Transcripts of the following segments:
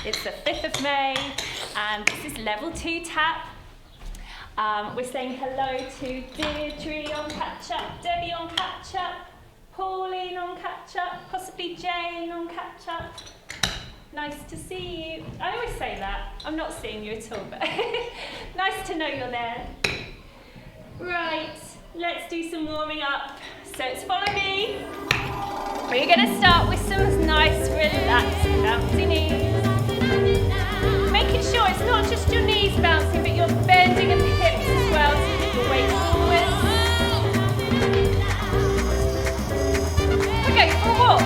It's the 5th of May, and this is level 2 tap. We're saying hello to Deirdre on catch-up, Debbie on catch-up, Pauline on catch-up, possibly Jane on catch-up. Nice to see you. I always say that. I'm not seeing you at all, but nice to know you're there. Right, let's do some warming up. So it's follow me. We're going to start with some nice, relaxed, bouncy knees. Making sure it's not just your knees bouncing, but you're bending at the hips as well to keep your weight forward. Okay, for a walk.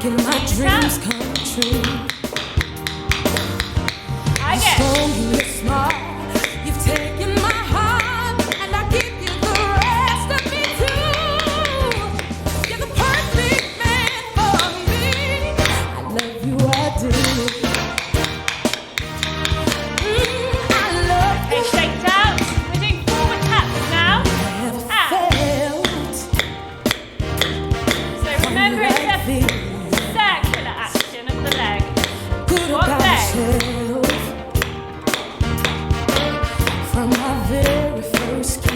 Making my dreams come true. Yes. You're smart. You've taken my heart, and I give you the rest of me too. You're the perfect man for me. I love you, I do. I love Okay, you. shake out. We're doing forward taps now. Never And felt so remember it's like a this. circular action of the leg. Good What about leg? myself from my very first kiss.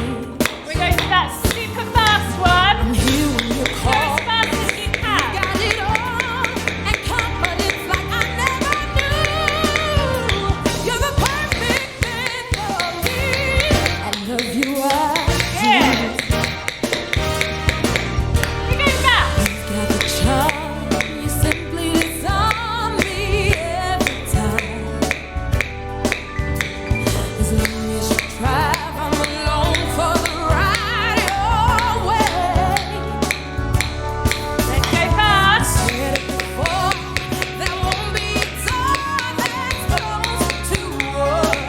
We're going to that super fast one. I'm here when you Go as call. fast as you can. Got it all and confidence like I never knew. You're the perfect man for me. I love you, I Good. We're going back. got the charm. You simply disarm me every time. As long as you drive, I'm along for the ride your way. Let's go fast. Said it before, there won't be a door that's closed to us.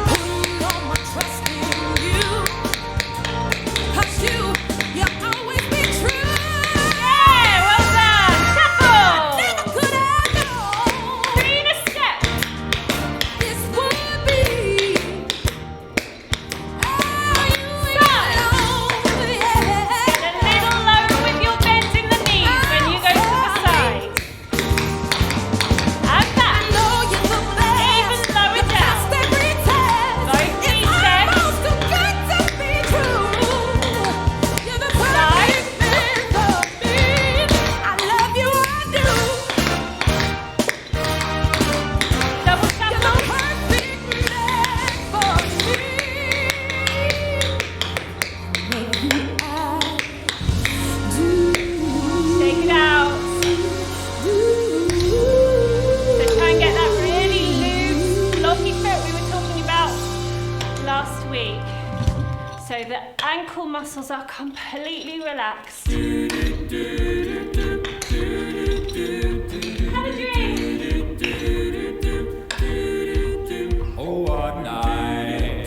Putting all my trust in you, 'cause you'll always be true. Yeah, well done. Shuffle. Never could have known Three in a step. this would be. Oh, you Side. alone, yeah. Get a little lower with your bend in the knees when you go to the side. And I back. know you're the best. Even lower You down. passed every test. Both It's knees bent. almost too good to be true. You're the perfect man for me. I love you, I do. Double You're the shuffle. perfect man for me. Love you, I do. Shake it out. So try and get that really loose, floppy foot we were talking about last week. So the ankle muscles are completely relaxed. Have a drink. Oh, what night,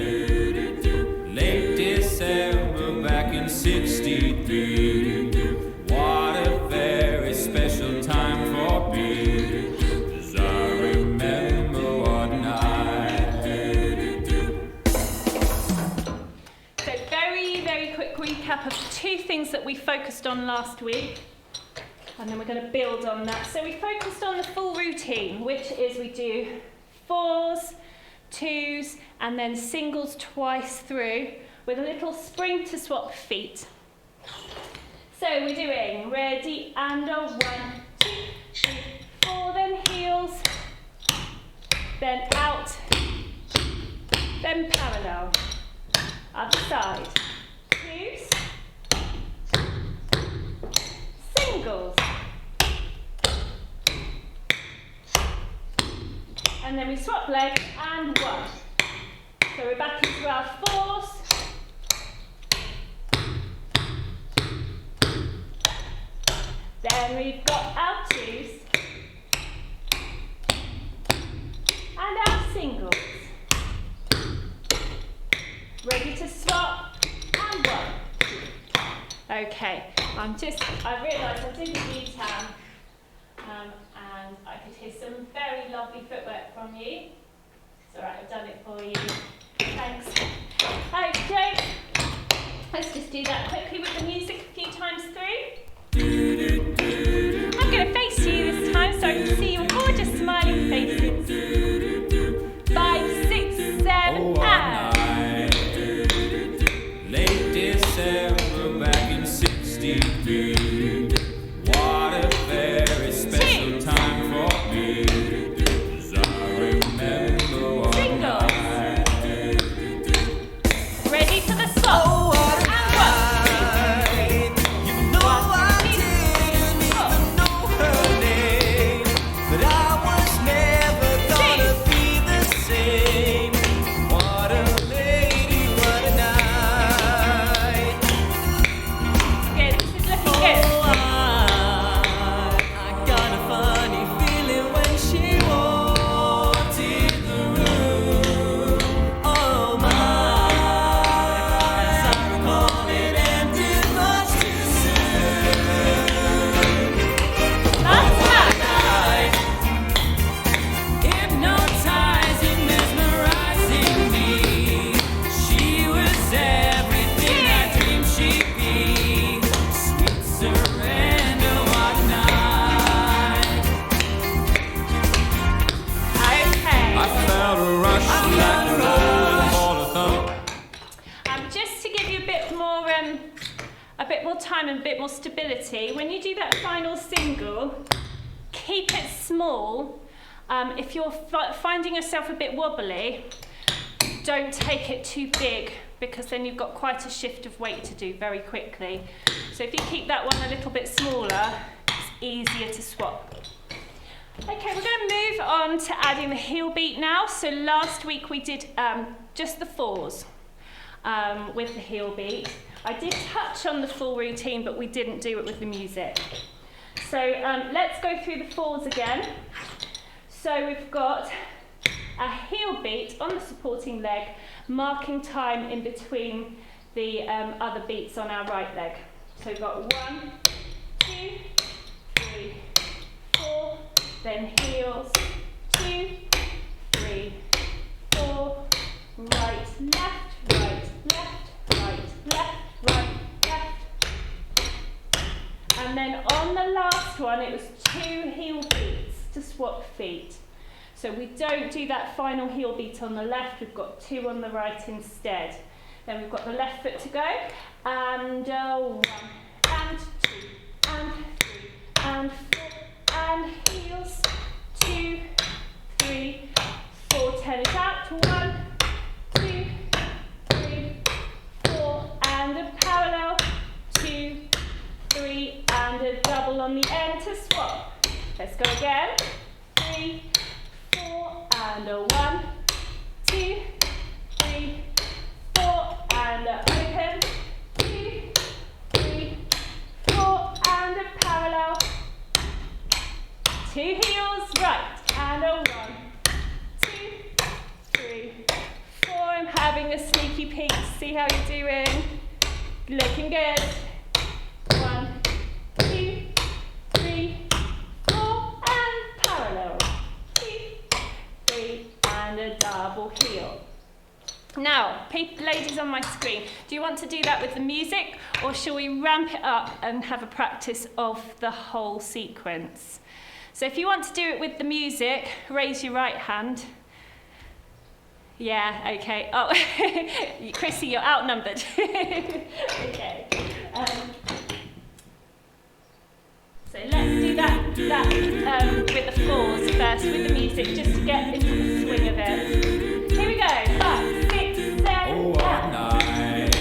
late December back in '63. What a very special time for me, 'cause I remember what night. So very quick recap of two things that we focused on last week. And then we're going to build on that. So we focused on the full routine, which is we do 4s, 2s, and then singles twice through with a little spring to swap feet. So we're doing ready and a 1, 2, 3, 4, then heels, then out, then parallel, other side, 2s, singles, and then we swap legs and 1. So we're back into our 4s, then we've got our 2s, and our singles. Ready to swap and 1. Okay, I realised I didn't need Tam, and I could hear some very lovely footwork from you. It's alright, I've done it for you. Thanks. Okay, let's just do that quickly with the music a few times through. I'm going to face you this time so I can see your gorgeous smiling faces. 5, 6, 7, Oh, what and... night, late December back in '63. What a very special time for me, 'cause I remember what Single. night. Ready for the swap. Oh, what and 1, 2, 3, you know I and a bit more stability, when you do that final single, keep it small. If you're finding yourself a bit wobbly, don't take it too big, because then you've got quite a shift of weight to do very quickly. So if you keep that one a little bit smaller, it's easier to swap. Okay, we're going to move on to adding the heel beat now. So last week we did just the fours with the heel beat. I did touch on the full routine, but we didn't do it with the music. So let's go through the fours again. So we've got a heel beat on the supporting leg, marking time in between the other beats on our right leg. So we've got 1, 2, 3, 4, then heels, 2, 3, 4, right, left, right, left, right, left, right, left. And then on the last one, it was 2 heel beats to swap feet. So we don't do that final heel beat on the left, we've got 2 on the right instead. Then we've got the left foot to go, and 1, and 2, and 3, and 4, and heels, 2, 3, 4, 10 is out, 1, 2, 3, 4, and a parallel, 2, 3, and a double on the end to swap. Let's go again, 3, 4, and a 1, 2, 3, 4, and a open, 2, 3, 4, and a parallel, 2 heels, right, and a 1, 2, 3, 4. I'm having a sneaky peek to see how you're doing. Looking good. 1, 2, 3, 4, and parallel. 2, 3, and a double heel. Now, ladies on my screen, do you want to do that with the music, or shall we ramp it up and have a practice of the whole sequence? So if you want to do it with the music, raise your right hand. Yeah, okay. Oh, Chrissy, you're outnumbered. Okay. So let's do that with the fours first, with the music, just to get into the swing of it. Here we go. 5, 6, 7, 8. Oh, one night,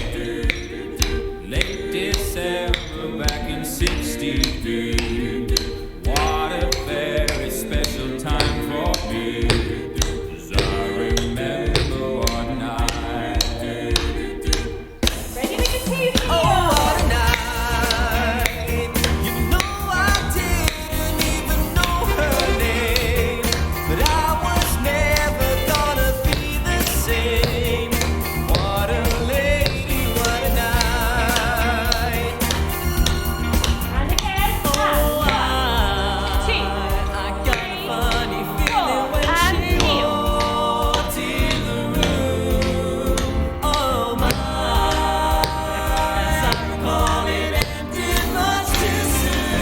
late December back in '63. What a very special time for me, 'cause I remember one night. Ready with your 2 heels? Oh, what a night. You know I didn't even know her name, but I was never gonna be the same. What a lady, what a night. And again. Oh, And 2, I got a funny feeling when and she heel. walked in the room. Oh my, as I recall it ended much too soon.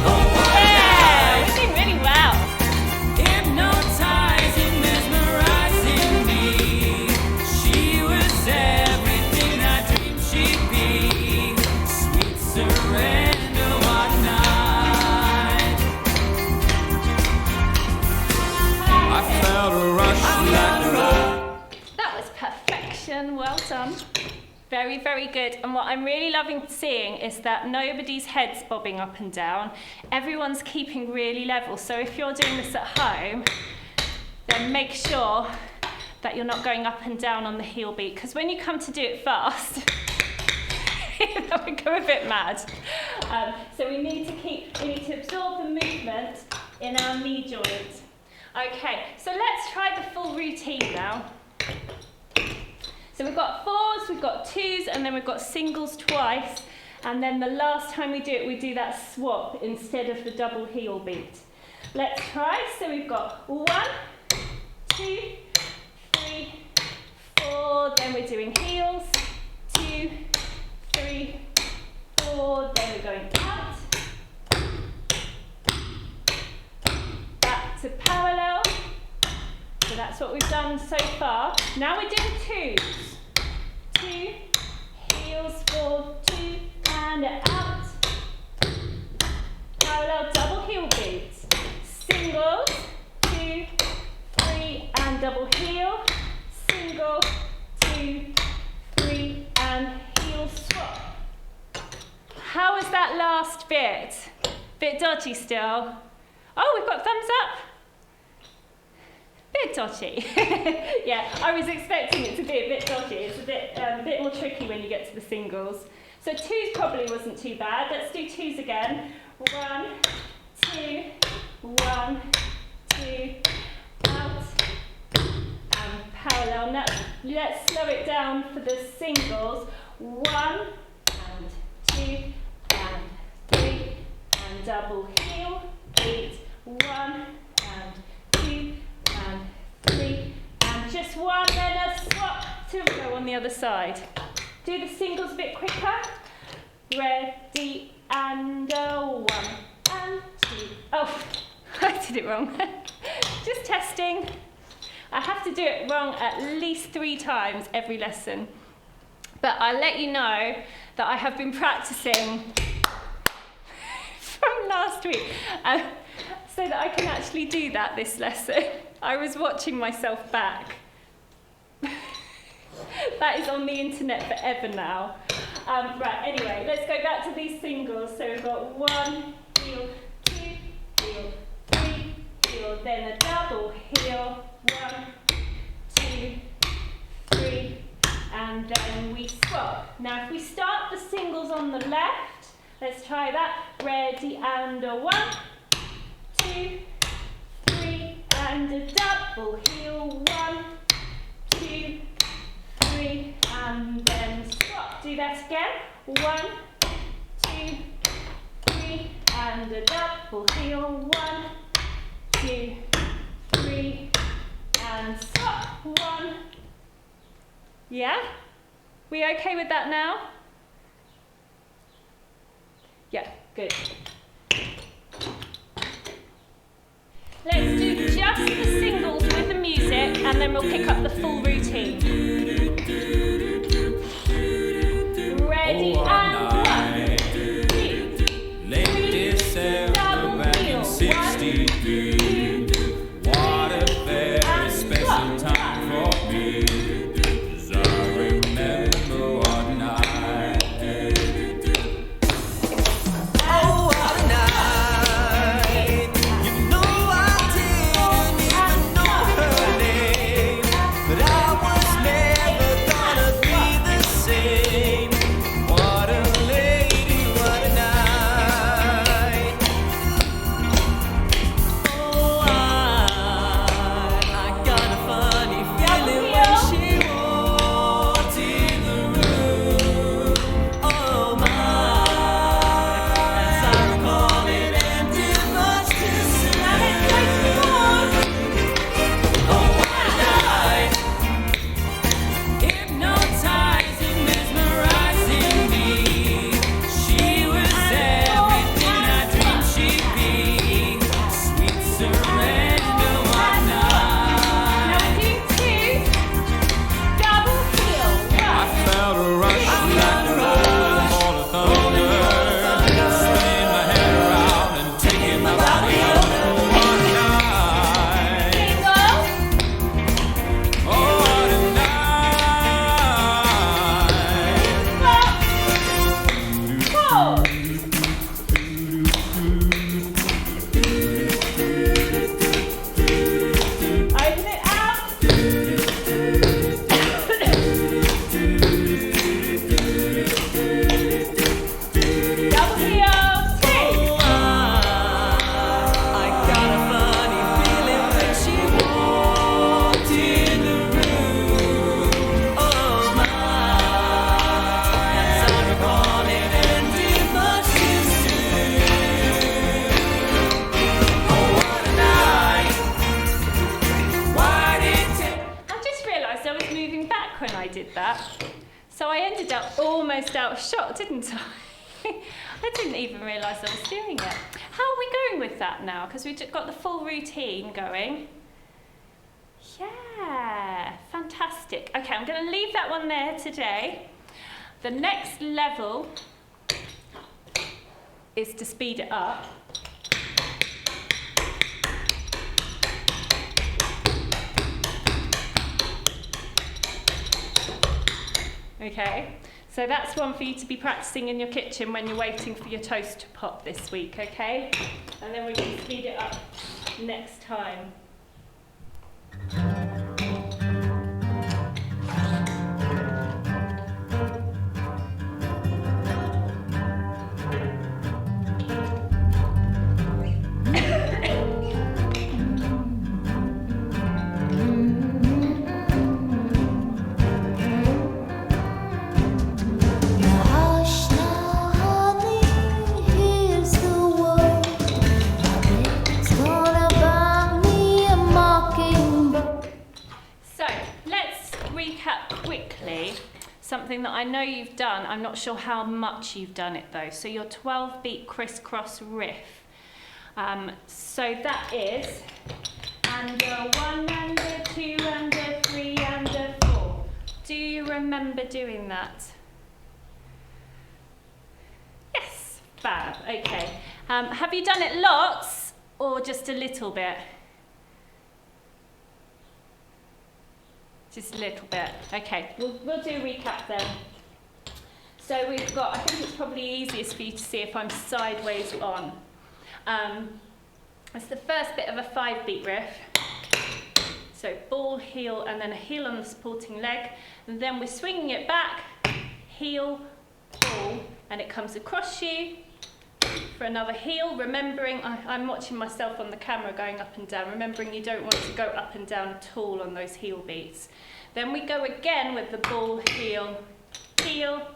Oh what a Yeah, night, you're doing really well. hypnotizing, mesmerizing me. She was everything I dreamed she'd be. Sweet surrender, what a night. I felt a rush like a That was perfection. Well done. Very, very good. And what I'm really loving seeing is that nobody's head's bobbing up and down. Everyone's keeping really level. So if you're doing this at home, then make sure that you're not going up and down on the heel beat, because when you come to do it fast, that would go a bit mad. So we need to absorb the movement in our knee joint. Okay, so let's try the full routine now. So we've got fours, we've got twos, and then we've got singles twice. And then the last time we do that swap instead of the double heel beat. Let's try. So we've got 1, 2, 3, 4. Then we're doing heels. 2, 3, 4. Then we're going out. Back to parallel. So that's what we've done so far. Now we're doing twos. 2, heels, 4, and out. Parallel double heel boots. Singles, 2, 3, and double heel. Single, 2, 3, and heel swap. How was that last bit? Bit dodgy still? Oh, we've got thumbs up. Bit dodgy. Yeah, I was expecting it to be a bit dodgy. It's a bit more tricky when you get to the singles. So 2s probably wasn't too bad. Let's do 2s again. 1, 2, 1, 2, out, and parallel. Now let's slow it down for the singles. 1, and 2, and 3, and double heel, 8, 1, and 2, and 3, and just 1, then a swap to go on the other side. Do the singles a bit quicker. Ready, and 1, and 2. Oh, I did it wrong. Just testing. I have to do it wrong at least 3 times every lesson. But I'll let you know that I have been practicing from last week so that I can actually do that this lesson. I was watching myself back. That is on the internet forever now. Right, anyway, let's go back to these singles. So we've got 1, heel, 2, heel, 3, heel, then a double heel, 1, 2, 3, and then we swap. Now if we start the singles on the left, let's try that. Ready, and 1, 2, 3, and a double heel, 1, 2, 3, and then swap. Do that again. 1, 2, 3, and a double heel, 1, 2, 3, and swap. 1. Yeah? We okay with that now? Yeah, good. Let's do just the singles with the music and then we'll pick up the full routine. Ready, and 1, 2, 3, double heel, 1, 2, What a very special time for me. 'Cause I remember one night. Oh, what a night. You know I didn't even know her name, but I was never gonna be the same. What a lady, what a night. Oh, I got a funny feeling when she walked in the room. Oh my, as I recall it ended much too soon. Oh, what a night, hypnotizing, mesmerizing me. She was everything I dreamed she'd be. Sweet surrender, one night. now do 2, double heel, 1, I felt a rush like a rolling ball of thunder, spinning my head around and taking my body under one night. single, Oh, what a night. swap, 4. Open it out. Double heel, 2. I got a funny feeling when she walked in the room. Oh my, as I recall it ended much too soon. Oh, what a night. Why did it? I just realised I was moving back when I did that. So I ended up almost out of shot, didn't I? I didn't even realise I was doing it. How are we going with that now? Because we've got the full routine going. Yeah, fantastic. Okay, I'm going to leave that one there today. The next level is to speed it up. Okay, so that's one for you to be practicing in your kitchen when you're waiting for your toast to pop this week, okay? And then we can speed it up next time. Something that I know you've done, I'm not sure how much you've done it though. So your 12-beat crisscross riff. So that is and a 1 and a 2 and a 3 and a 4. Do you remember doing that? Yes, fab, okay. Have you done it lots or just a little bit? Just a little bit. Okay, we'll do a recap then. So we've got, I think it's probably easiest for you to see if I'm sideways on. It's the first bit of a 5-beat riff. So ball, heel, and then a heel on the supporting leg. And then we're swinging it back, heel, ball, and it comes across you for another heel, remembering, I'm watching myself on the camera going up and down, remembering you don't want to go up and down at all on those heel beats. Then we go again with the ball, heel, heel,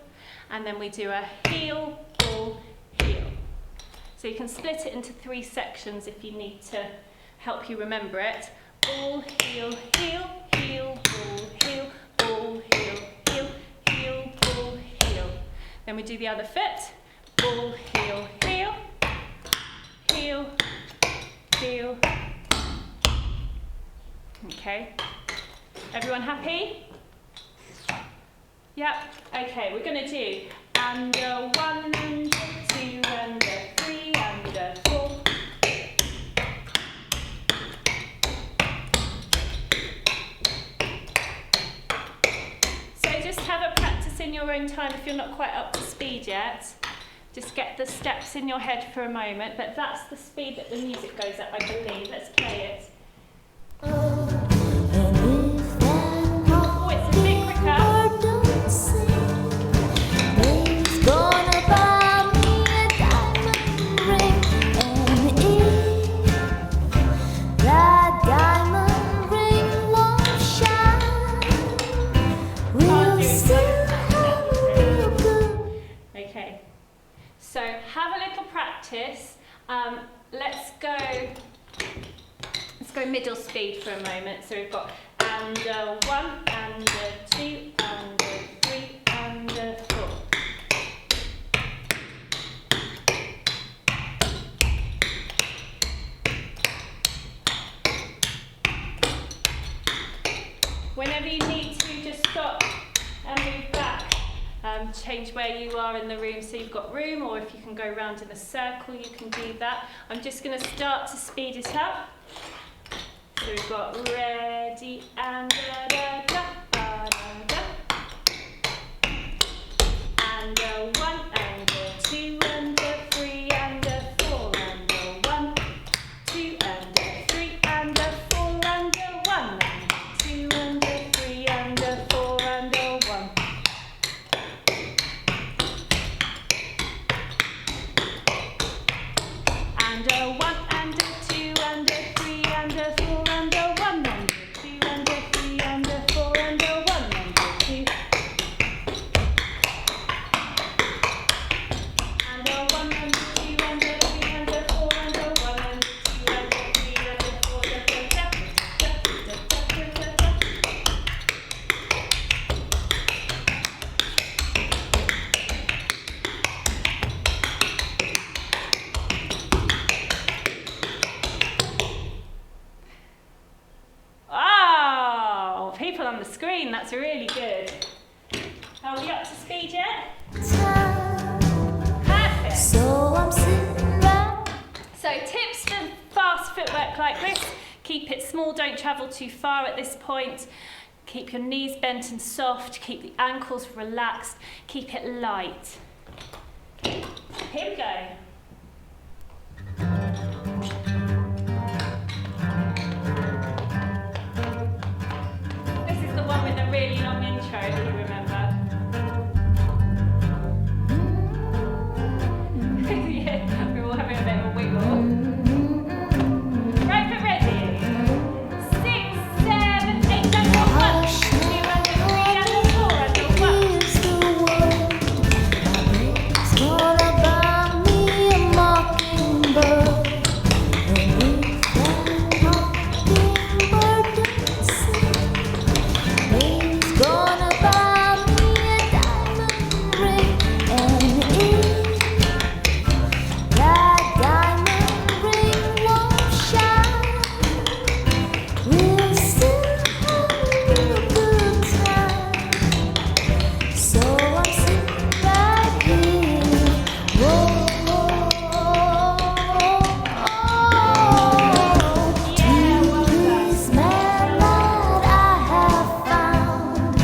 and then we do a heel, ball, heel. So you can split it into 3 sections if you need to help you remember it. Ball, heel, heel, heel, ball, heel, ball, heel, heel, heel, ball, heel. Then we do the other foot. Ball, heel, heel, heel, heel. Okay. Everyone happy? Yep. Okay, we're going to do and a 1 and a 2 and a 3 and a 4. So just have a practice in your own time if you're not quite up to speed yet. Just get the steps in your head for a moment, but that's the speed that the music goes at, I believe. Let's play it. Oh, it's a bit quicker. Okay. So have a little practice. Let's go middle speed for a moment. So we've got and a 1 and a 2 and a 3 and a 4. Whenever you need to, just stop and move back. Change where you are in the room so you've got room, or if you can go round in a circle, you can do that. I'm just going to start to speed it up. So we've got ready and da da da da da, and a 1 and a 2 and a 3 and a 4 and a 1, 2 and a 3 and a 4 and a 1 and a 2 and a 3 and a 4 and a 1. And a 1 and a 2 and a 3 and a 4 and a 1 and a 2 and a 3 and a 4 and a 1 and a 2. And a 1 and a 2 and a 3 and a 4 and a 1 and a 2 and a 3 and a 4 and a 5. Oh, people on the screen, that's really good. Are we up to speed yet? Perfect. So I'm sitting keep it small, don't travel too far at this point. Keep your knees bent and soft, keep the ankles relaxed, keep it light. Here we go. This is the one with a really long intro, if you remember. Yeah, we're all having a bit of a wiggle. Right, but ready? 6, 7, 8, and go 1, 2, and go 3, and go 4, and go 1. It's all about me, a mockingbird. And if that mockingbird doesn't sing, it's gonna buy me a diamond ring. And if that diamond ring won't shine, we'll still have a good time. So I'm sitting right here. Whoa, Yeah, well done. this man that I have found,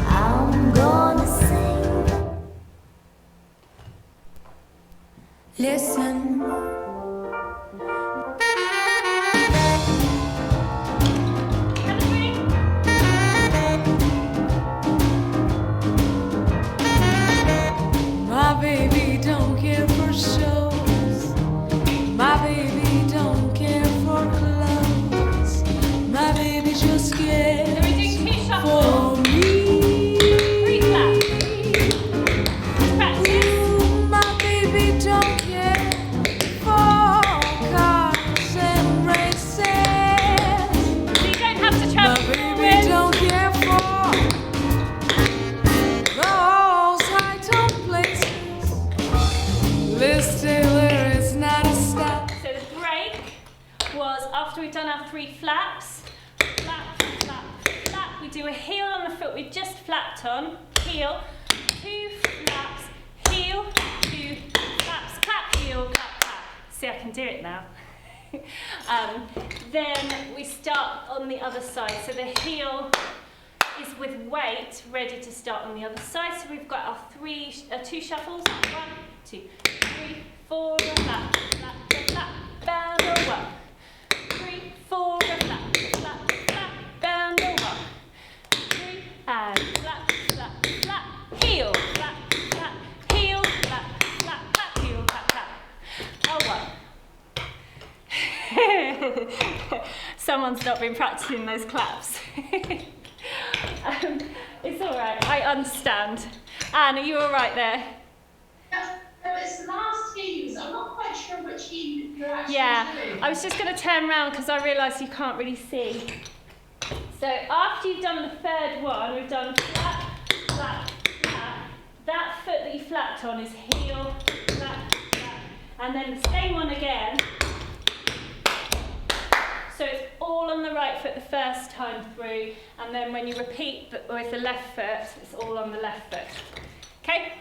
I'm gonna sing. Listen. Have a drink. My baby don't care for shows. My baby don't care for clothes. My baby just So cares we're doing 2 for shuffles. me. 3 flaps. Practice. My baby don't care for cars and races. So you don't have to My travel baby forward. don't care for those high-tone places. Liz Taylor is not a stop. So the break was after we've done our 3 flaps. Flap, flap, flap. We do a heel on the foot we just flapped on. Heel, 2 flaps, heel, 2 flaps, clap, heel, clap, clap. See, I can do it now. Then we start on the other side. So the heel is with weight, ready to start on the other side. So we've got our 2 shuffles. 1, 2, 3, 4, flap, flap, flap, bound, 1. 3, 4, flap, flap, flap, bound, 1. 3, and flap, flap, flap, heel, flap, flap, heel, flap, flap, flap, heel, flap, flap. Someone's not been practicing those claps. It's all right. I understand. Anne, are you all right there? It's the last heels. I'm not quite sure which heel you're actually doing. I was just going to turn around because I realised you can't really see. So after you've done the third one, we've done flap, flap, flap. That foot that you flapped on is heel, flap, flap. And then the same one again. So it's all on the right foot the first time through, and then when you repeat with the left foot, it's all on the left foot. Okay?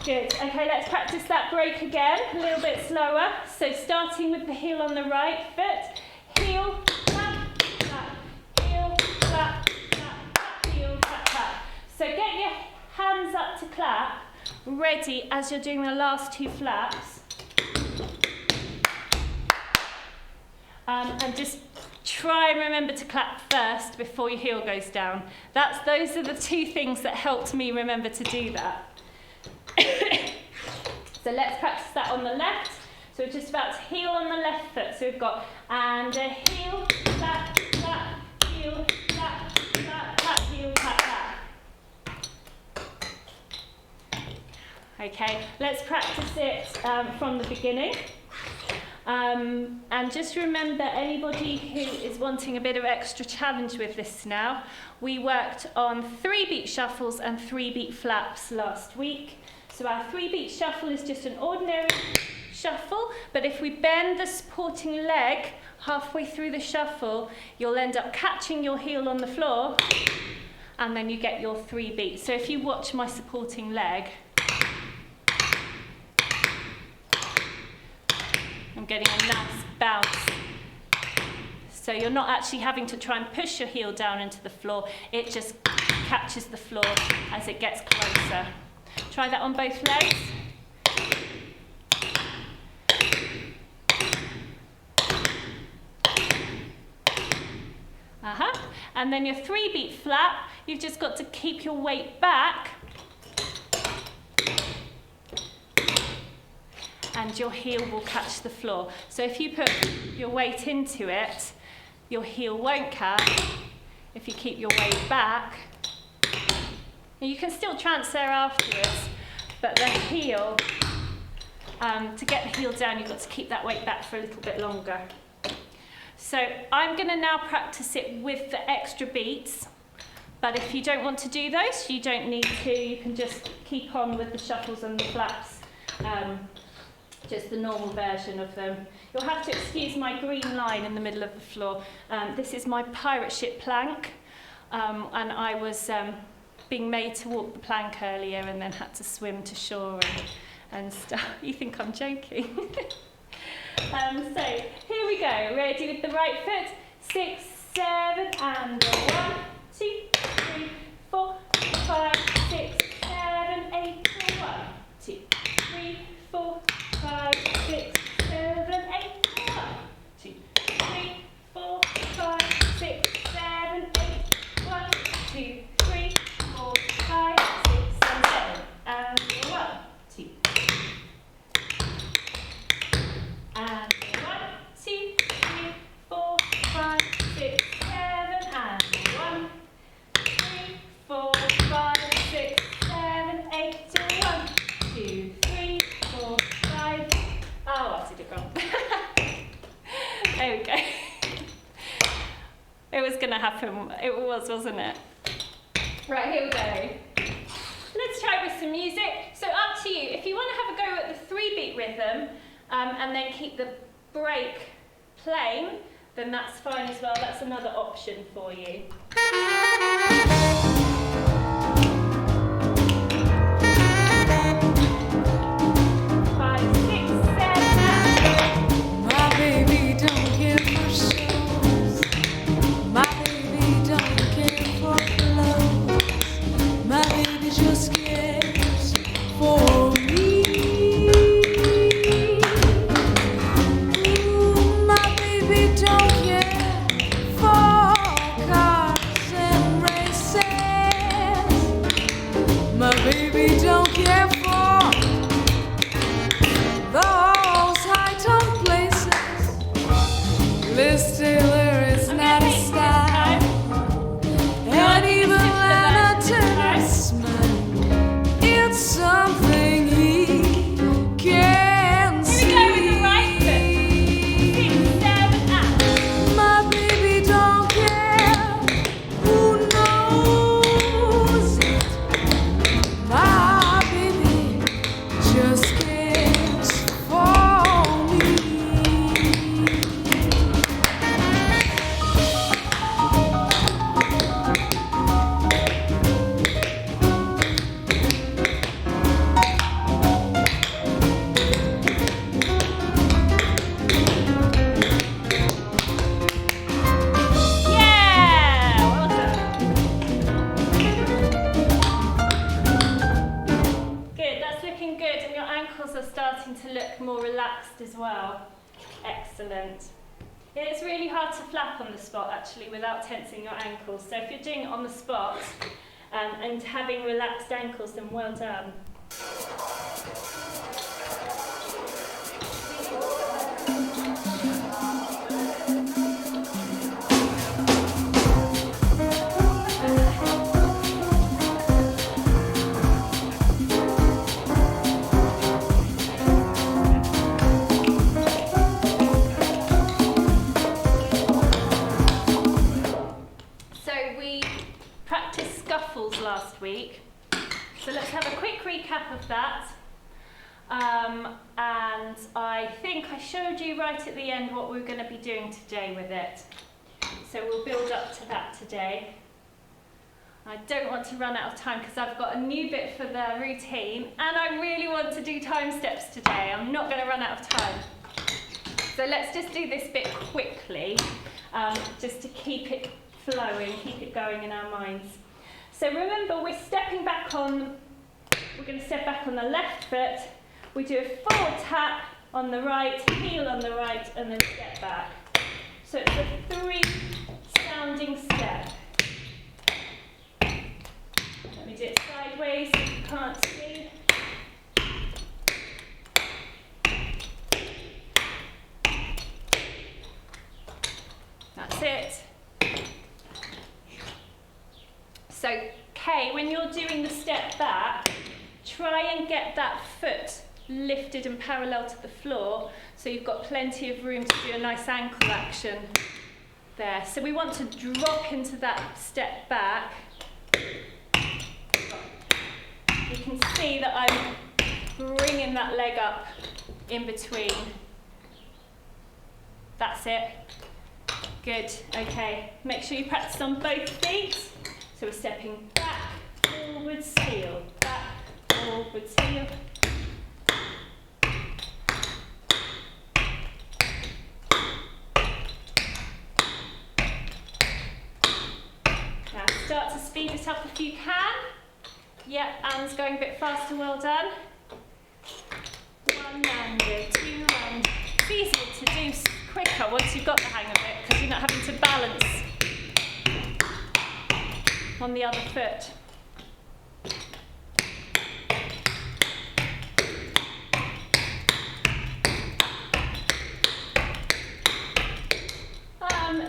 Good. Okay, let's practice that break again, a little bit slower. So starting with the heel on the right foot, heel, clap, clap, heel, clap, clap, clap, heel, clap, clap. So get your hands up to clap, ready as you're doing the last 2 flaps. And just try and remember to clap first before your heel goes down. Those are the 2 things that helped me remember to do that. So let's practice that on the left. So we're just about to heel on the left foot. So we've got and a heel, clap, clap, heel, clap, clap, clap, heel, clap, clap. Okay, let's practice it from the beginning. And just remember, anybody who is wanting a bit of extra challenge with this now, we worked on 3-beat shuffles and 3-beat flaps last week. So our 3-beat shuffle is just an ordinary shuffle, but if we bend the supporting leg halfway through the shuffle, you'll end up catching your heel on the floor, and then you get your 3 beats. So if you watch my supporting leg, I'm getting a nice bounce So you're not actually having to try and push your heel down into the floor. It just catches the floor as it gets closer. Try that on both legs. And then your 3-beat flap, you've just got to keep your weight back and your heel will catch the floor. So if you put your weight into it, your heel won't catch. If you keep your weight back, and you can still transfer afterwards, but the heel, to get the heel down, you've got to keep that weight back for a little bit longer. So I'm going to now practice it with the extra beats, but if you don't want to do those, you don't need to. You can just keep on with the shuffles and the flaps, just the normal version of them. You'll have to excuse my green line in the middle of the floor. This is my pirate ship plank, and I was being made to walk the plank earlier and then had to swim to shore and stuff. You think I'm joking? So here we go. Ready with the right foot. 6, 7, and 1, 2, 3, 4, 5, 6, 7, 8, 1, 2, 3, 4, 5, 6, 7, 8, 1, 2, 3, 4, 5, 6, 7, 8, 1, 2, 3, 4, 5, 6, 7, and 1, 2. And 1, 2, 3, 4, 5, 6, 7, and 1, 3, 4, 5, 6, 7, 8, 1, 2, 3, 4, 5. Oh, I did it wrong. There we go. It was going to happen. It was, wasn't it? Right, here we go. Let's try it with some music. So up to you. If you want to have a go at the 3-beat rhythm, and then keep the break plain, then that's fine as well. That's another option for you. 5, 6, 7. My baby don't care for shows. My baby don't care for clothes. My baby just cares for me. My baby don't care for cars and races. My baby don't care for those high-tone places. Liz Taylor is not a style, and even Lana Turner's smile, it's something he can see. Here we go with the right foot. 6, 7, and. My baby don't care who knows it. My baby just cares for me. Yeah! Well done. Good, that's looking good, and your ankles are starting to look more relaxed as well. Excellent. It's really hard to flap on the spot actually without tensing your ankles. So if you're doing it on the spot and having relaxed ankles, then well done. So we practiced scuffles last week. So let's have a quick recap of that. And I think I showed you right at the end what we're going to be doing today with it. So we'll build up to that today. I don't want to run out of time because I've got a new bit for the routine and I really want to do time steps today. I'm not going to run out of time. So let's just do this bit quickly. just to keep it flowing, keep it going in our minds. So remember, we're stepping back on, we're going to step back on the left foot, we do a forward tap on the right, heel on the right, and then step back. So it's a 3 sounding step. Let me do it sideways if you can't see. That's it. So, Kay, when you're doing the step back, try and get that foot lifted and parallel to the floor so you've got plenty of room to do a nice ankle action there. So we want to drop into that step back. You can see that I'm bringing that leg up in between. That's it. Good, okay. Make sure you practice on both feet. So we're stepping back, forwards, heel, back, forwards, heel. Now start to speed it up if you can. Yep, Anne's going a bit faster, well done. 1 round, 2 round. It's easier to do quicker once you've got the hang of it because you're not having to balance on the other foot.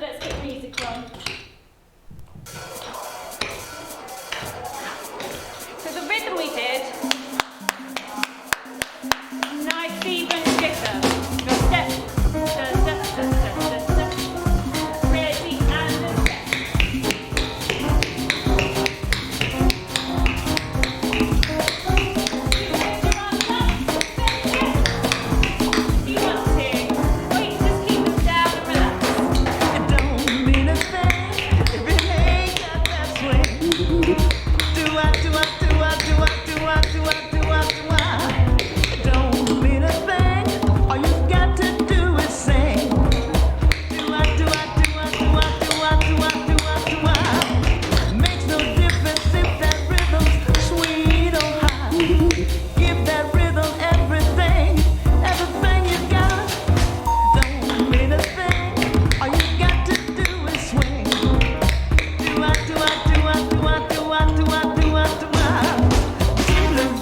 Let's get music on. So the rhythm we did, nice even quicker. Your step, ready and step. You want to, or you can just keep them down and relax. It don't mean a thing if it ain't got that swing. Do I? It don't mean a thing. All you got to do is sing. Do I? Makes no difference if that rhythm's sweet or hot. Give that rhythm everything you got. Don't mean a thing. All you got to do is swing. Do I?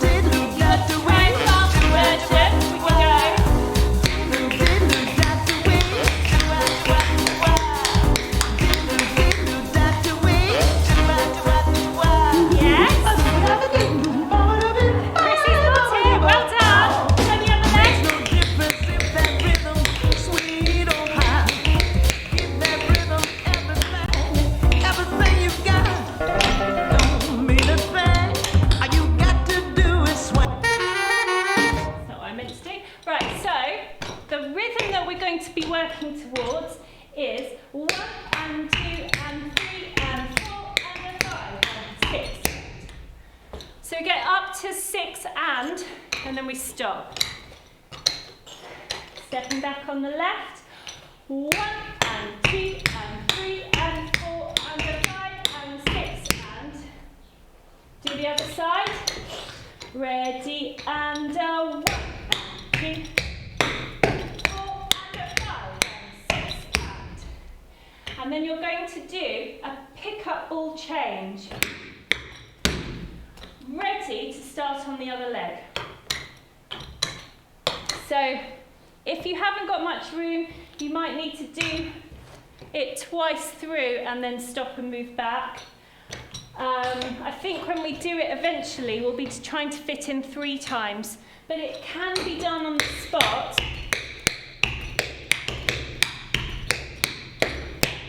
Diddle, got to win. Right, fast version, we can go. Diddle, got to win. Diddle, got to win. Yes. Chrissy's got it, well done. Turn the other leg. No difference if that rhythm sweet or hot. Give that rhythm everything you got. Don't mean a thing. All you got to do is swing. That's not what I meant to do. Right, so the rhythm that we're going to be working towards is 1 and 2 and 3 and 4 and 5 and 6. So we get up to 6 and then we stop. Stepping back on the left. 1 and 2 and 3 and 4 and 5 and 6 and do the other side. Ready and 1 and 2, 4 and 5 and 6 and then you're going to do a pick-up ball change. Ready to start on the other leg. So if you haven't got much room, you might need to do it twice through and then stop and move back. I think when we do it eventually, we'll be trying to fit in 3 times, but it can be done on the spot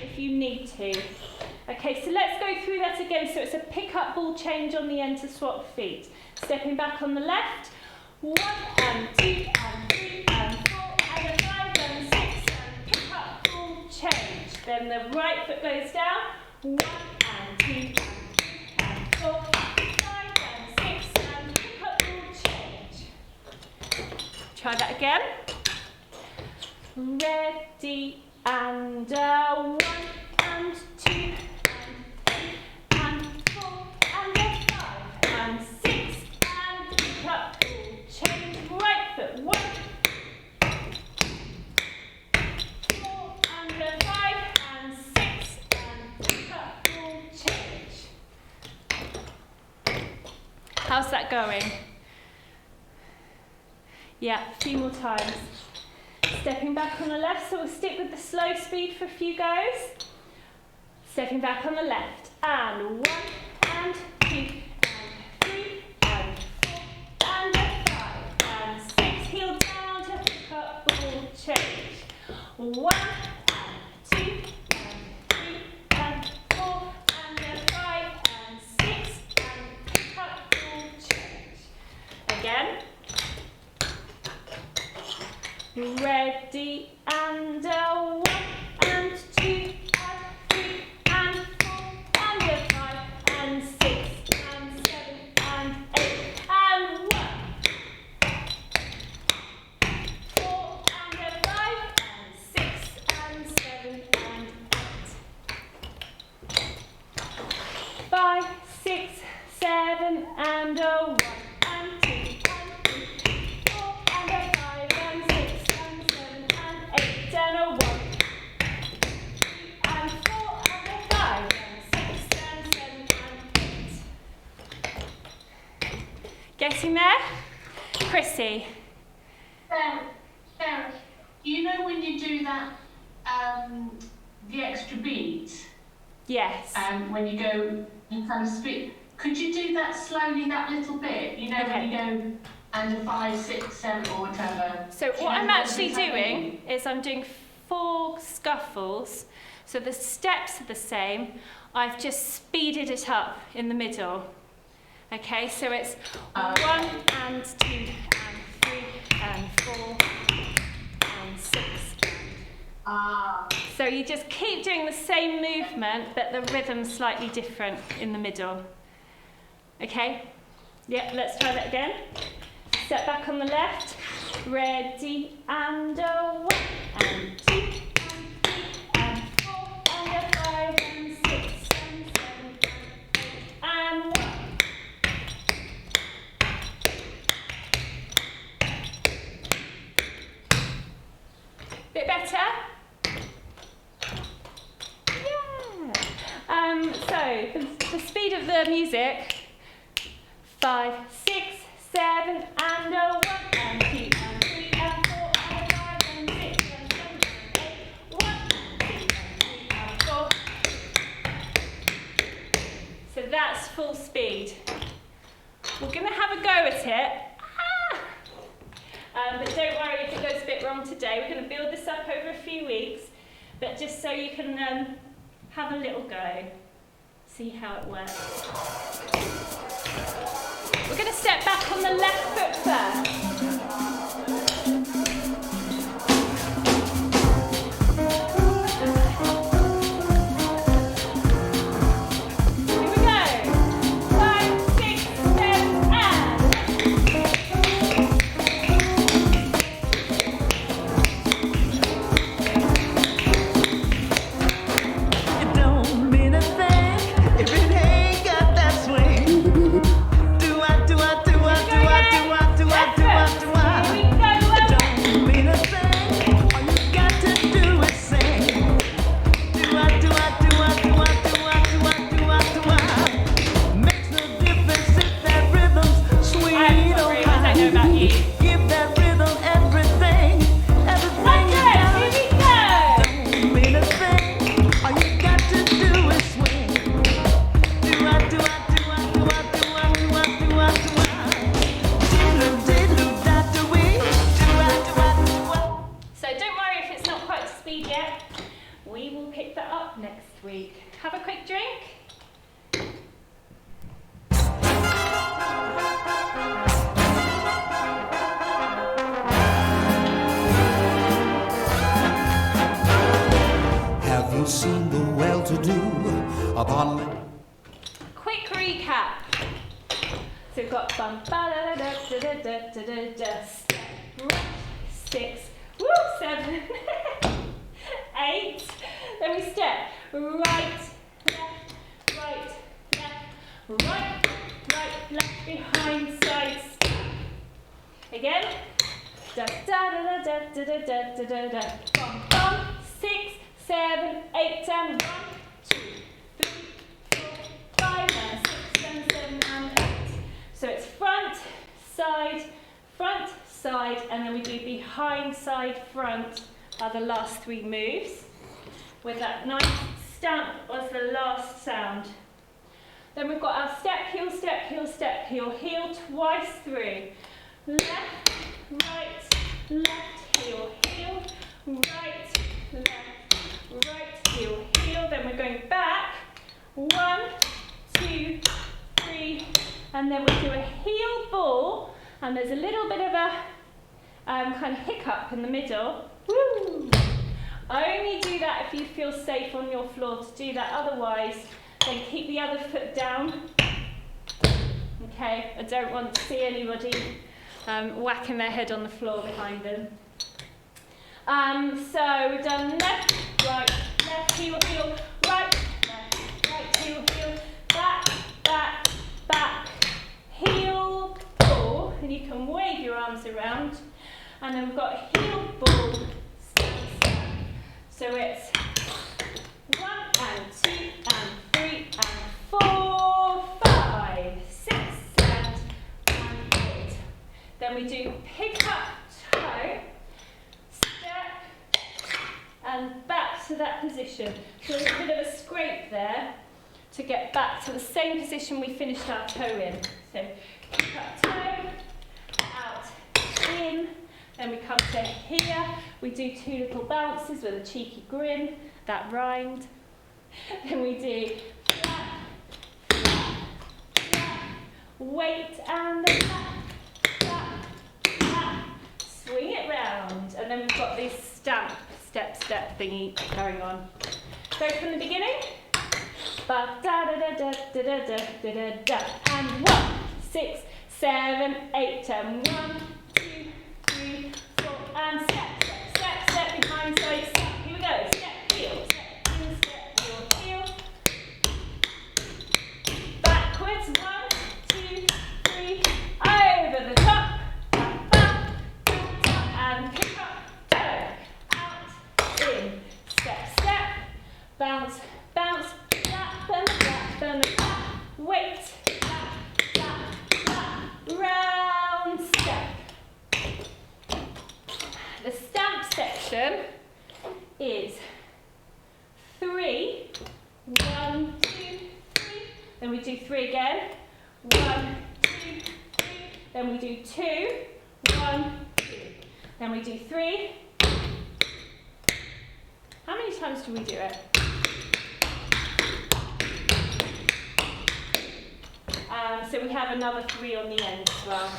if you need to. Okay, so let's go through that again. So it's a pick-up ball change on the end to swap feet. Stepping back on the left. 1 and 2 and 3 and 4 and 5 and 6 and pick-up ball change. Then the right foot goes down. 1 and 2 and 3 and 4 and 5 and 6 and pick-up ball change. Try that again. Ready and 1 and 2 and 3 and 4 and 5 and 6 and pick up, ball change, right foot 1, 4 and 5 and 6 and pick up, ball change. How's that going? Yeah, a few more times. Stepping back on the left, so we'll stick with the slow speed for a few goes. Stepping back on the left, and 1 and 2 and 3 and 4 and 5 and 6. Heel down to pick up, ball change. 1 and 2 and 3 and 4 and 5 and 6 and pick up, ball change. Again. Ready, and 1 and 2 and 3 and 4 and 5 and 6 and 7 and 8 and 1, 4 and 5 and 6 and 7 and 8, 5, 6, 7 and 1 and 2 and 3, 4 and 5 and 6 and 7 and 8 and 1, 3 and 4 and 5 and 6 and 7 and 8. Getting there? Chrissy. Sarah, you know when you do that, the extra beat, Yes. when you go, you kind of speed, could you do that slowly, that little bit? You know, when you go under 5, 6, 7 or whatever. So what I'm actually doing is I'm doing 4 scuffles. So the steps are the same. I've just speeded it up in the middle. Okay, so it's 1 and 2 and 3 and 4 and 6. So you just keep doing the same movement, but the rhythm's slightly different in the middle. Okay? Yep, let's try that again. Step back on the left. Ready, and 1 and 2 and 3 and 4 and 5 and 6 and 7 and 8 and 1. Bit better? Yeah. So the speed of the music. 5, 6, 7 and 1 and 2 and 3 and 4 and 5 and 6 and 7 and 8. 1 and 2 and 3 and 4. So that's full speed. We're going to have a go at it. But don't worry if it goes a bit wrong today. We're going to build this up over a few weeks, but just so you can have a little go, see how it works. We're going to step back on the left foot first. Here we go. 5, 6, 7, and. It don't mean a thing if it ain't got that swing. Do I, do I, do I, do I, do I, do I, do I, do I? Here we go. It don't mean a thing. All you got to do is sing. Do I, do I, do I, do I, do I, do I, do I, do I? Makes no difference if that rhythm's sweet I'm or sorry, high. I don't know about you. Give that rhythm everything, everything you got. Here we go. Don't mean a thing. All you got to do is swing. Do I, do I, do I, do I, do I, do I, do I, do I? Diddle, diddle, da, do we? Do I, do I, do I? So don't worry if it's not quite to speed yet. We will pick that up next week. Have a quick drink. Have you seen the well-to-do upon the Quick recap. So we've got bum ba da da da da da da da da. 6, woo, 7, 8, right, left, right, left, right, right, left, behind, side, step. Again. Da da da da da da da da da da. Bum bum. 6, 7, 8, and 1, 2, 3, 4, 5, and 6, and 7, and 8. So it's front, side, and then we do behind, side, front are the last 3 moves, with that nice stamp as the last sound. Then we've got our step, heel, step, heel, step, heel, heel twice through. Left, right, left, heel, heel, right, left, right, heel, heel. Then we're going back. 1, 2, 3, and then we do a heel ball, and there's a little bit of a kind of hiccup in the middle. Woo! Only do that if you feel safe on your floor to do that. Otherwise, then keep the other foot down. Okay, I don't want to see anybody whacking their head on the floor behind them. So we've done left, heel, heel, right, left, right, heel, heel, back, back, back, heel, ball, and you can wave your arms around. And then we've got heel, ball, step, step. So it's 1 and 2 and 3 and 4, 5, 6, 7, and 8. Then we do pick up toe, step, and back to that position. So there's a bit of a scrape there to get back to the same position we finished our toe in. So pick up toe, out, in. Then we come to here. We do 2 little bounces with a cheeky grin. That rhymed. Then we do flat, flat, flat, weight and the flat, flat, swing it round. And then we've got this stamp, step, step thingy going on. So from the beginning. Ba da da da da da da da da da. And 1, 6, 7, 8, and 1, 2, 3, 4, and step, step, step, step, behind, side, step. Here we go. Step, heel, step, in, step, heel, heel. Backwards, 1, 2, 3, over the top, back, back, top, and pick up, toe, out, in, step, step, bounce, bounce, lap, and weight, lap, round, step. The stamp section is 3, 1, 2, 3, then we do 3 again, 1, 2, 3, then we do 2, 1, 2, then we do 3. How many times do we do it? So we have another 3 on the end as well.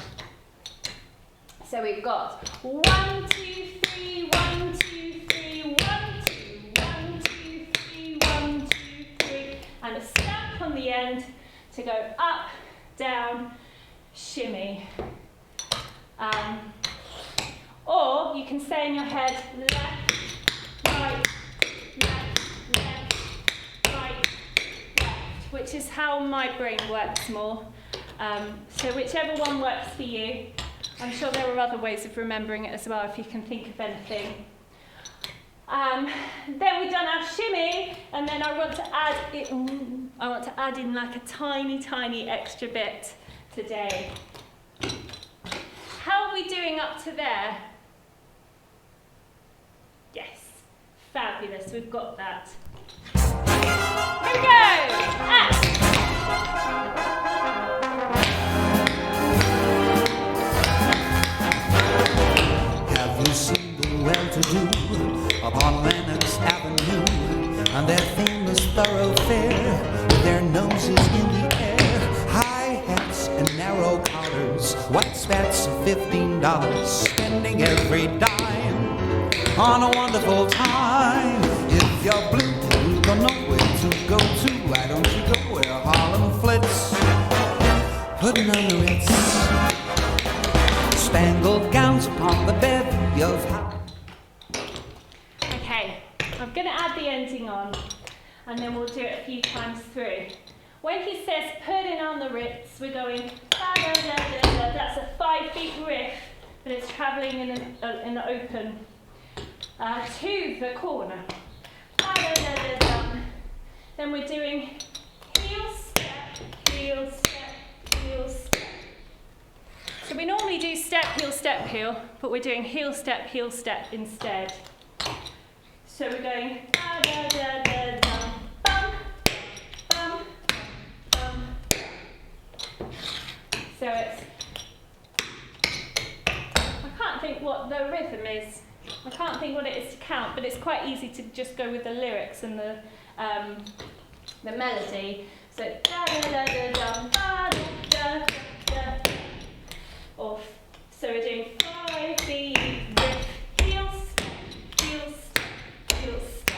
So we've got 1, 2, 3, 1, 2, 3, 1, 2, 1, 2, 3, 1, 2, 3, and a stamp on the end to go up, down, shimmy. Or you can say in your head left, right, left, left, right, left, which is how my brain works more. So whichever one works for you. I'm sure there are other ways of remembering it as well if you can think of anything. Then we've done our shimmy, and then I want to add in like a tiny, tiny extra bit today. How are we doing up to there? Yes, fabulous, we've got that. Here we go, Have you seen the well-to-do upon Lenox Avenue and their famous thoroughfare with their noses in the air, high hats and narrow collars, white spats of $15, spending every dime on a wonderful time. If you're blue, you don't know where to go to. Why don't you go where Harlem flits, putting on the Ritz, spangled gowns upon the bevy of Okay, I'm going to add the ending on. and then we'll do it a few times through. When he says putting on the Ritz, we're going da da da da da. That's a 5-beat riff, but it's travelling in the open to the corner. Da da da da da. Then we're doing heel step, heel step, heel step. So we normally do step, heel, but we're doing heel step instead. So we're going da da da da da, bum, bum, bum. So it's, I can't think what the rhythm is. I can't think what it is to count, but it's quite easy to just go with the lyrics and the melody. So da da da da da da da da. Or so we're doing 5-beat riff, heel step, heel step, heel step.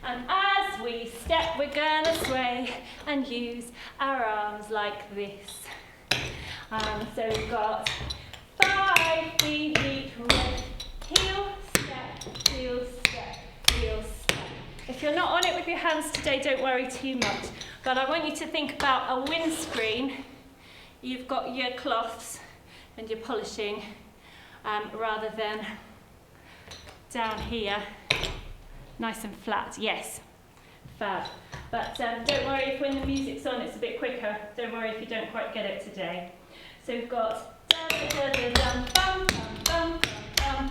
And as we step, we're gonna sway and use our arms like this. So we've got 5-beat riff, heel step, heel step, heel step. If you're not on it with your hands today, don't worry too much. But I want you to think about a windscreen. You've got your cloths and your polishing rather than down here, nice and flat. Yes, fab. But don't worry if when the music's on it's a bit quicker. Don't worry if you don't quite get it today. So we've got da da da da dum bum bum bum bum.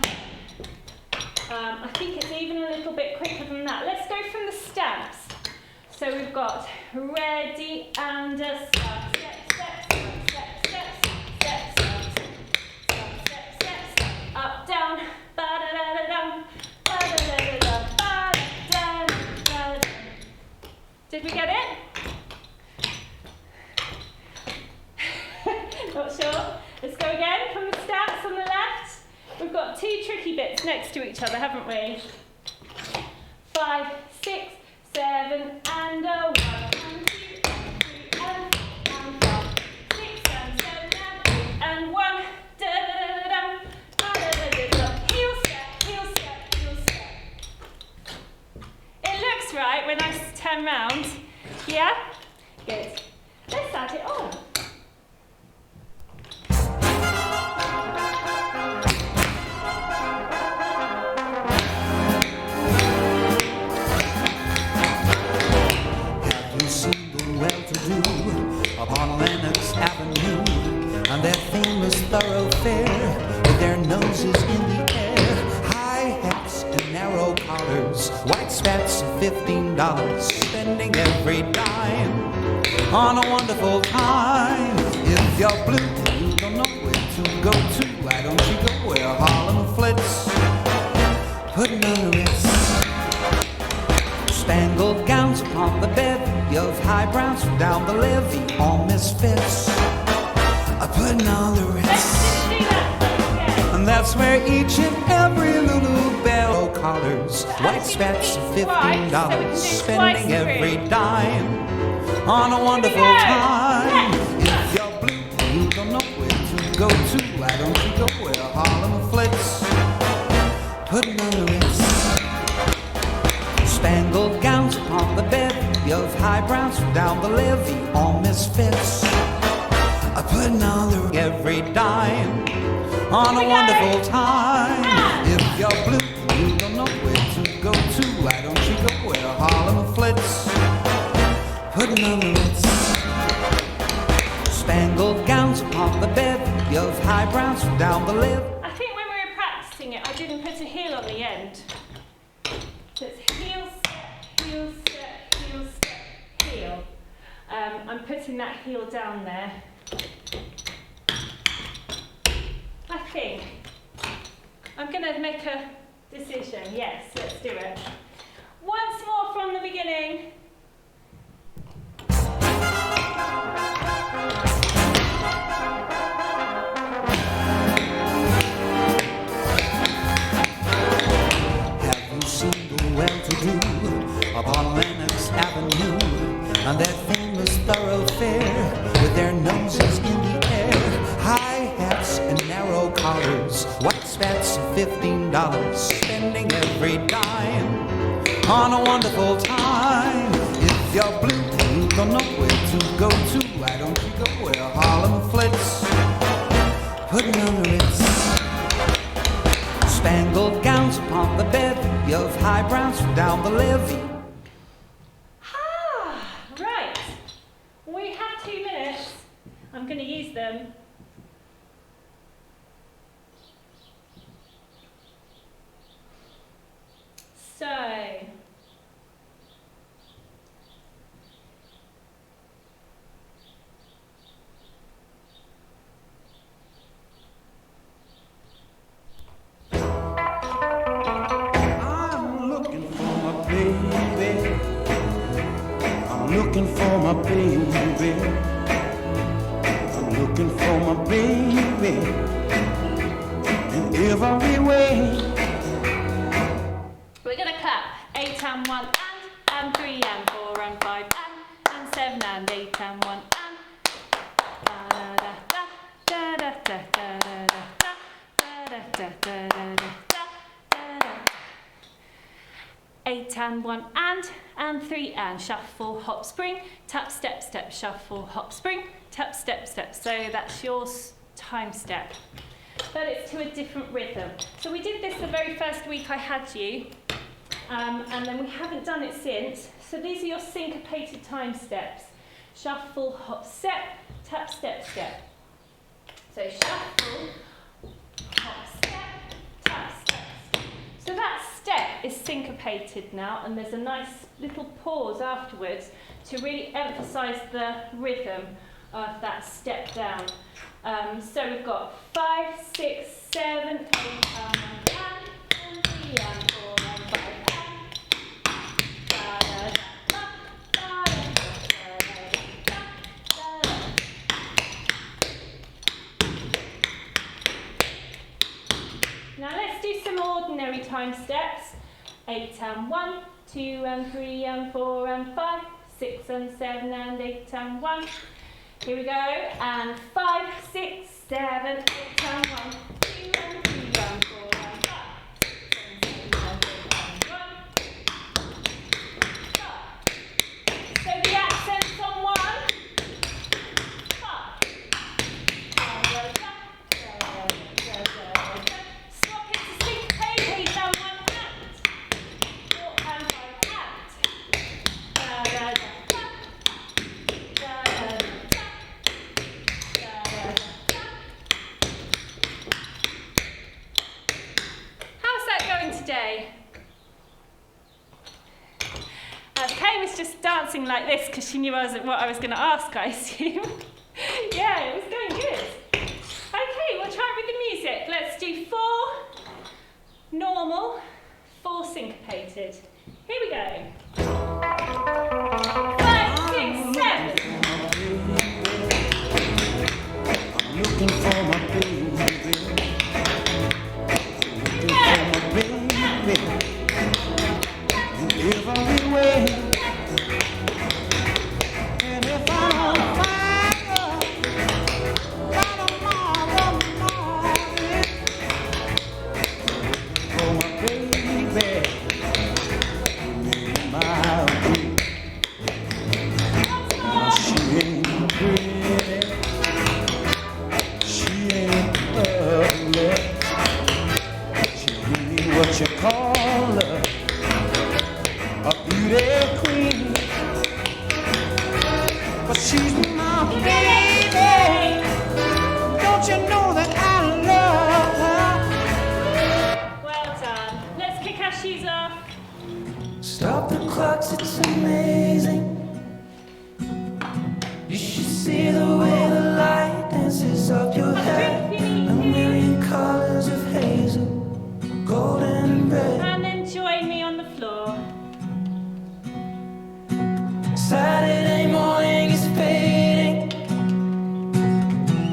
I think it's even a little bit quicker than that. Let's go from the stamps. So we've got ready and a step, step, step, step, step, step, step, step, step, step, up, down, ba da da da dum, ba da da da da, ba da da da da. Did we get it? Not sure. Let's go again from the stamps on the left. We've got 2 tricky bits next to each other, haven't we? 5, 6, 7, and a 1, and 2, and 3, and 4, and 5, 6, and 7, and 8, and 1. Da da da da dum, da da da da dum. Heel step, heel step, heel step. It looks right when I turn round. Yeah? Good. Let's add it on. Upon Lenox Avenue and their famous thoroughfare with their noses in the air, high hats and narrow collars, white spats of $15, spending every dime on a wonderful time. If you're blue and you don't know where to go to, why don't you go where Harlem flits, putting on the Ritz. Spangled gowns upon the bevy of high browns from down the levee, all misfits, putting on the Ritz. And that's where each and every little bell collars, white spats of $15, spending every dime on a wonderful time. If you're blue and you don't know where to go to, why don't you go where Harlem flits, putting on the Ritz. Spangled gowns upon the bevy of high browns from down the levee, all misfits, putting on the every dime on a wonderful time. If you're blue and you don't know where to go to, why don't you go where Harlem flits, putting on the Ritz. Spangled gowns upon the bevy of high browns from down the levee. I think when we were practicing it, I didn't put a heel on the end. So it's heel step, heel step, heel step, heel. I'm putting that heel down there. I think. I'm going to make a decision. Yes, let's do it. Once more from the beginning. Upon Lenox Avenue and their famous thoroughfare with their noses in the air, high hats and narrow collars, white spats of $15, spending every dime on a wonderful time. you're blue, you don't know where to go to. Why don't you go where Harlem flits? Putting on the Ritz. Spangled gowns upon the bevy of high browns from down the levee. Right. We have 2 minutes. I'm going to use them. So, I'm looking for my baby. I'm looking for my baby. I'm looking for my baby in every way. we're going to clap 8 and 1 and 3 and 4 and 5 and 7 and 8 and 1 and da da da da da da da da da da da da. 8 and 1 and 3 and shuffle, hop, spring, tap, step, step, shuffle, hop, spring, tap, step, step. So that's your time step, but it's to a different rhythm. So we did this the very first week I had you, and then we haven't done it since. So these are your syncopated time steps. Shuffle, hop, step, tap, step, step. So shuffle, hop, step, tap, step, step. So that step is syncopated now, and there's a nice little pause afterwards to really emphasize the rhythm of that step down. So we've got 5, 6, 7, 8, and 3 and 4 and 5. Da, da, da, da, da, da, da, da, da. Now let's do some ordinary time steps. 8 and 1, 2 and 3 and 4 and 5, 6 and 7 and 8 and 1. Here we go. And 5, 6, 7, 8 and 1, 2 and 3 and 4 and 5, 6 and 7 and 8 and 1. So the accent's on 1. 5. Swap it to syncopate, 8 and 1 and 4 and 5 and da da da da da da da da da da. How's that going today? Kay was just dancing like this because she knew what I was going to ask, I assume. Yeah, it was going good. Okay, we'll try it with the music. Let's do 4 normal, 4 syncopated. Here we go. 5, 6, 7. I'm looking for my baby. Yeah. Baby, in every way. And if I don't find her by tomorrow morning, for my baby, in my way. She ain't pretty, she ain't ugly, she ain't what you call her, a beauty queen, but she's my baby. Don't you know that I love her? Well done. Let's kick our shoes off. Stop the clocks, it's amazing. You should see the way the light dances up your hair. A million colors of hazel, golden and red. And then join me on the floor. Saturday morning is fading.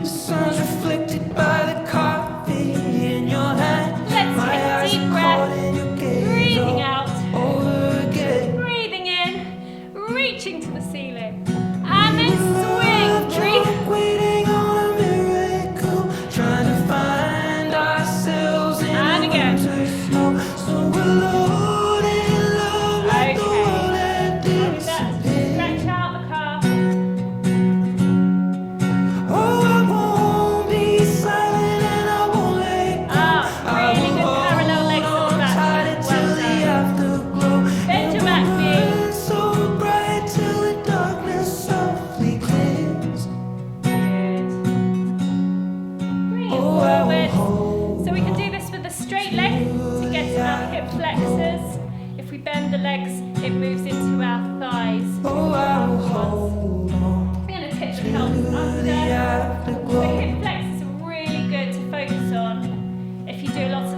The sun's reflected by the coffee in your hand. Let's My take a eyes deep are breath. caught in your gaze Breathing all out. over again. Breathing in. Reaching to the ceiling. And then swing. Breathe. Waiting on a miracle, trying to find ourselves in And again. winter snow. So we're loaded in love like the Okay. world had That's disappeared. bit to get to our hip flexors. If we bend the legs, it moves into our thighs. We're going to tip the pelvis under. The hip flexors are really good to focus on. If you do a lot